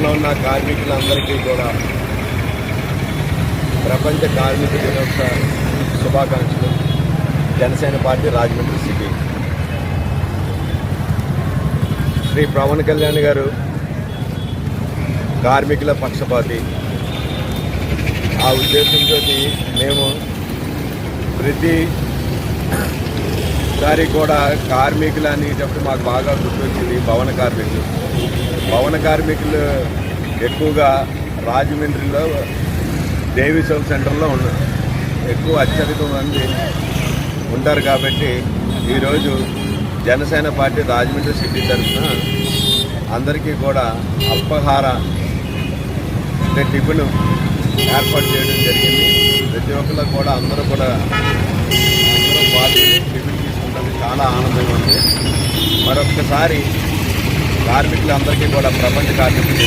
రాష్ట్రంలో ఉన్న కార్మికులందరికీ కూడా ప్రపంచ కార్మిక దినోత్సవ శుభాకాంక్షలు. Janasena party Rajahmundry city. శ్రీ పవన్ కళ్యాణ్ గారు కార్మికుల పక్షపాతి. ఆ ఉద్దేశంతో మేము ప్రతిసారి కూడా కార్మికులు అనేటప్పుడు మాకు బాగా గుర్తొచ్చింది భవన కార్మికులు ఎక్కువగా రాజమండ్రిలో దేవి చౌక్ సెంటర్లో ఉన్నారు. అత్యధిక మంది ఉంటారు. కాబట్టి ఈరోజు జనసేన పార్టీ రాజమండ్రి సిటీ తరఫున అందరికీ కూడా అల్పాహార టిఫిన్ ఏర్పాటు చేయడం జరిగింది. ప్రతి ఒక్కరు కూడా అందరూ పాల్గొని టిఫిన్ తీసుకుంటారు. చాలా ఆనందంగా ఉంది. మరొకసారి కార్మికులందరికీ కూడా ప్రపంచ కార్మికులు